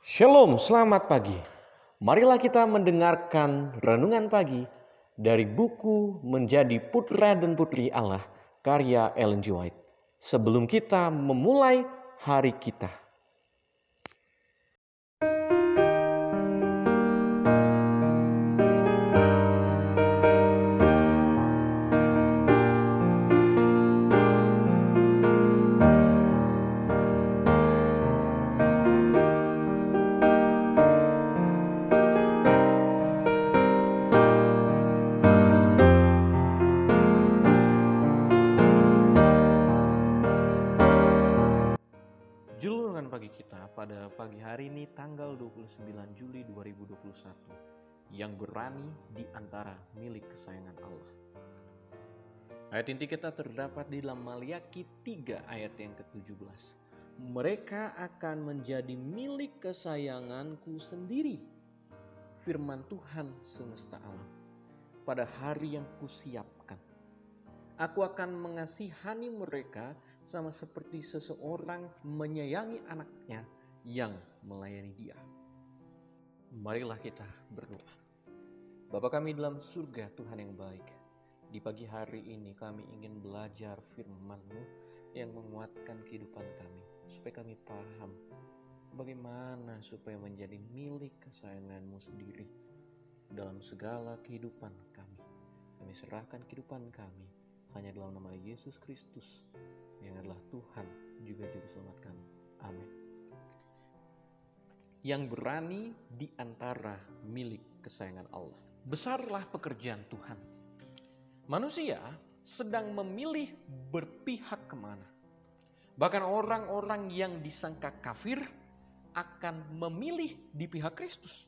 Shalom, selamat pagi. Marilah kita mendengarkan renungan pagi dari buku Menjadi Putra dan Putri Allah karya Ellen G. White. Sebelum kita memulai hari kita. Judul renungan pagi kita pada pagi hari ini tanggal 29 Juli 2021. Yang berani di antara milik kesayangan Allah. Ayat inti kita terdapat di dalam Maliaki 3 ayat yang ke-17. Mereka akan menjadi milik kesayanganku sendiri, firman Tuhan semesta alam, pada hari yang kusiapkan. Aku akan mengasihani mereka sama seperti seseorang menyayangi anaknya yang melayani dia. Marilah kita berdoa. Bapa kami dalam surga, Tuhan yang baik, di pagi hari ini kami ingin belajar firman-Mu yang menguatkan kehidupan kami, supaya kami paham bagaimana supaya menjadi milik kesayangan-Mu sendiri dalam segala kehidupan kami. Kami serahkan kehidupan kami hanya dalam nama Yesus Kristus yang adalah Tuhan juga Juru Selamat kami. Amin. Yang berani di antara milik kesayangan Allah. Besarlah pekerjaan Tuhan. Manusia sedang memilih berpihak kemana. Bahkan orang-orang yang disangka kafir akan memilih di pihak Kristus.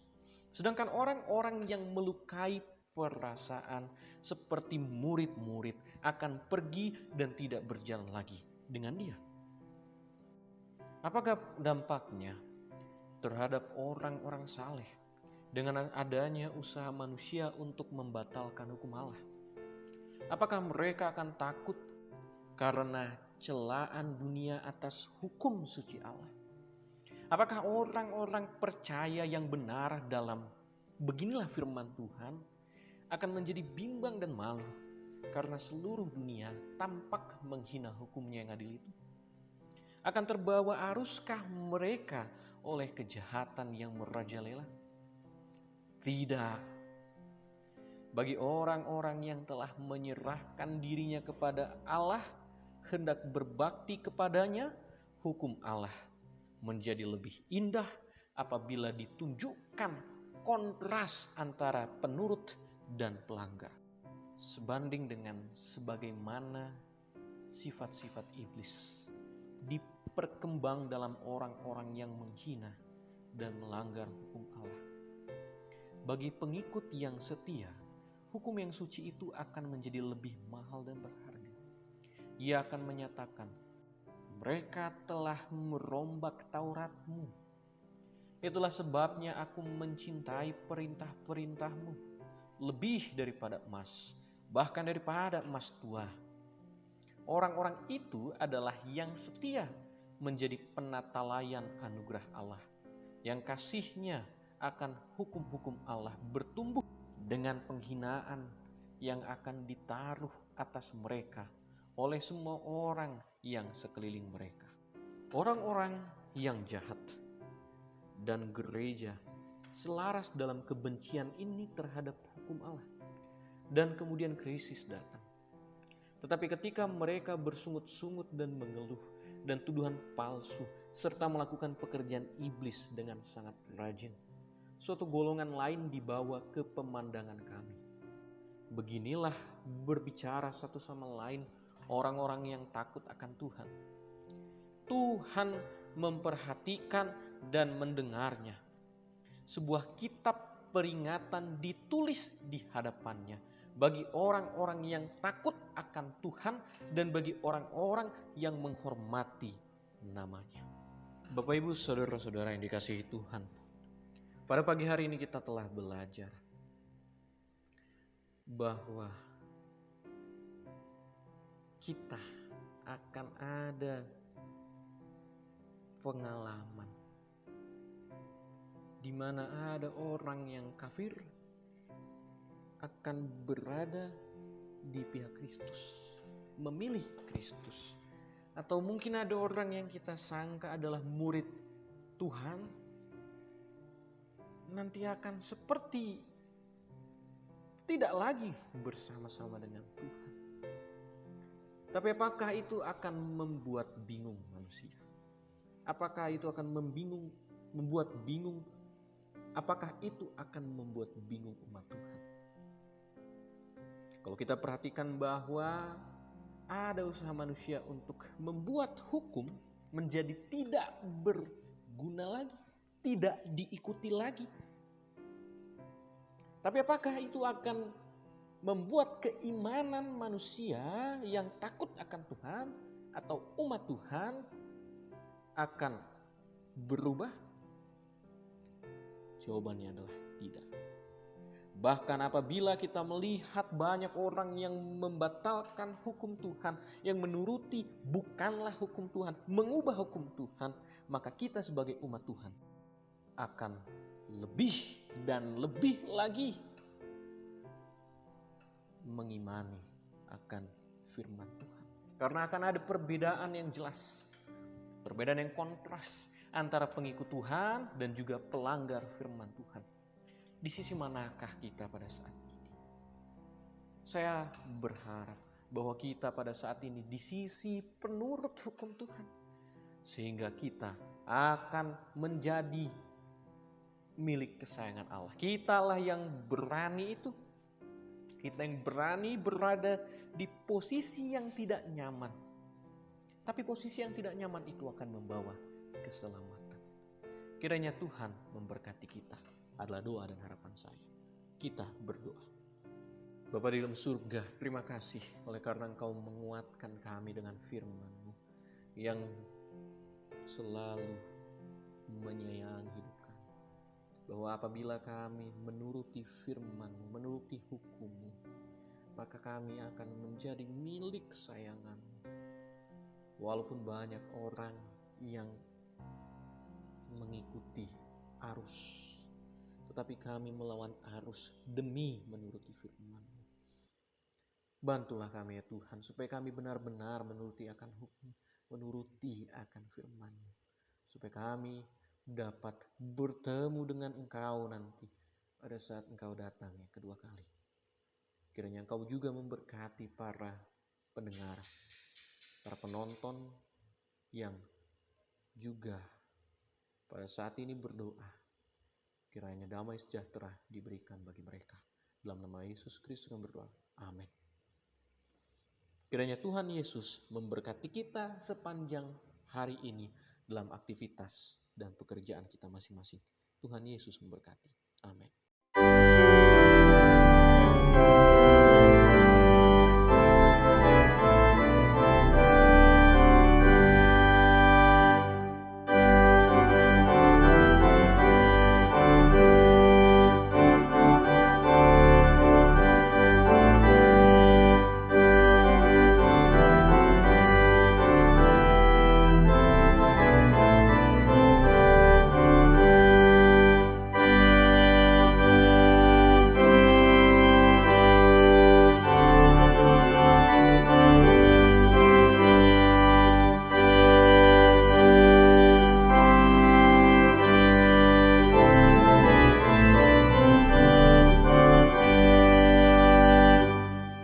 Sedangkan orang-orang yang melukai perasaan seperti murid-murid akan pergi dan tidak berjalan lagi dengan dia. Apakah dampaknya terhadap orang-orang saleh dengan adanya usaha manusia untuk membatalkan hukum Allah? Apakah mereka akan takut karena celaan dunia atas hukum suci Allah? Apakah orang-orang percaya yang benar dalam beginilah firman Tuhan akan menjadi bimbang dan malu karena seluruh dunia tampak menghina hukumnya yang adil itu? Akan terbawa aruskah mereka oleh kejahatan yang merajalela? Tidak. Bagi orang-orang yang telah menyerahkan dirinya kepada Allah, hendak berbakti kepadanya, hukum Allah menjadi lebih indah apabila ditunjukkan kontras antara penurut dan pelanggar. Sebanding dengan sebagaimana sifat-sifat iblis diperkembang dalam orang-orang yang menghina dan melanggar hukum Allah. Bagi pengikut yang setia, hukum yang suci itu akan menjadi lebih mahal dan berharga. Ia akan menyatakan, mereka telah merombak Taurat-Mu. Itulah sebabnya aku mencintai perintah-perintah-Mu lebih daripada emas, bahkan daripada emas tua. Orang-orang itu adalah yang setia menjadi penatalayan anugerah Allah, yang kasihnya akan hukum-hukum Allah bertumbuh dengan penghinaan yang akan ditaruh atas mereka oleh semua orang yang sekeliling mereka. Orang-orang yang jahat dan gereja selaras dalam kebencian ini terhadap hukum Allah. Dan kemudian krisis datang. Tetapi ketika mereka bersungut-sungut dan mengeluh dan tuduhan palsu serta melakukan pekerjaan iblis dengan sangat rajin, suatu golongan lain dibawa ke pemandangan kami. Beginilah berbicara satu sama lain orang-orang yang takut akan Tuhan. Tuhan memperhatikan dan mendengarnya. Sebuah kitab peringatan ditulis di hadapannya bagi orang-orang yang takut akan Tuhan dan bagi orang-orang yang menghormati namanya. Bapak Ibu saudara-saudara yang dikasihi Tuhan, pada pagi hari ini kita telah belajar bahwa kita akan ada pengalaman di mana ada orang yang kafir akan berada di pihak Kristus, memilih Kristus. Atau mungkin ada orang yang kita sangka adalah murid Tuhan, nanti akan seperti tidak lagi bersama-sama dengan Tuhan. Tapi apakah itu akan membuat bingung manusia? Apakah itu akan membuat bingung? Apakah itu akan membuat bingung umat Tuhan? Kalau kita perhatikan bahwa ada usaha manusia untuk membuat hukum menjadi tidak berguna lagi, tidak diikuti lagi. Tapi apakah itu akan membuat keimanan manusia yang takut akan Tuhan atau umat Tuhan akan berubah? Jawabannya adalah tidak. Bahkan apabila kita melihat banyak orang yang membatalkan hukum Tuhan, yang menuruti bukanlah hukum Tuhan, mengubah hukum Tuhan, maka kita sebagai umat Tuhan akan lebih dan lebih lagi mengimani akan firman Tuhan. Karena akan ada perbedaan yang jelas, perbedaan yang kontras antara pengikut Tuhan dan juga pelanggar firman Tuhan. Di sisi manakah kita pada saat ini? Saya berharap bahwa kita pada saat ini di sisi penurut hukum Tuhan. Sehingga kita akan menjadi milik kesayangan Allah. Kitalah yang berani itu. Kita yang berani berada di posisi yang tidak nyaman. Tapi posisi yang tidak nyaman itu akan membawa keselamatan. Kiranya Tuhan memberkati kita. Adalah doa dan harapan saya. Kita berdoa. Bapa di dalam surga, terima kasih oleh karena Engkau menguatkan kami dengan firman-Mu yang selalu menyayangi hidup kami. Bahwa apabila kami menuruti firman-Mu, menuruti hukum-Mu, maka kami akan menjadi milik kesayangan-Mu. Walaupun banyak orang yang mengikuti arus, tetapi kami melawan arus demi menuruti firman-Mu. Bantulah kami ya Tuhan, supaya kami benar-benar menuruti akan hukum, menuruti akan firman-Mu. Supaya kami dapat bertemu dengan Engkau nanti pada saat Engkau datang yang kedua kali. Kiranya Engkau juga memberkati para pendengar, para penonton yang juga pada saat ini berdoa. Kiranya damai sejahtera diberikan bagi mereka. Dalam nama Yesus Kristus kami berdoa. Amin. Kiranya Tuhan Yesus memberkati kita sepanjang hari ini dalam aktivitas dan pekerjaan kita masing-masing. Tuhan Yesus memberkati. Amin.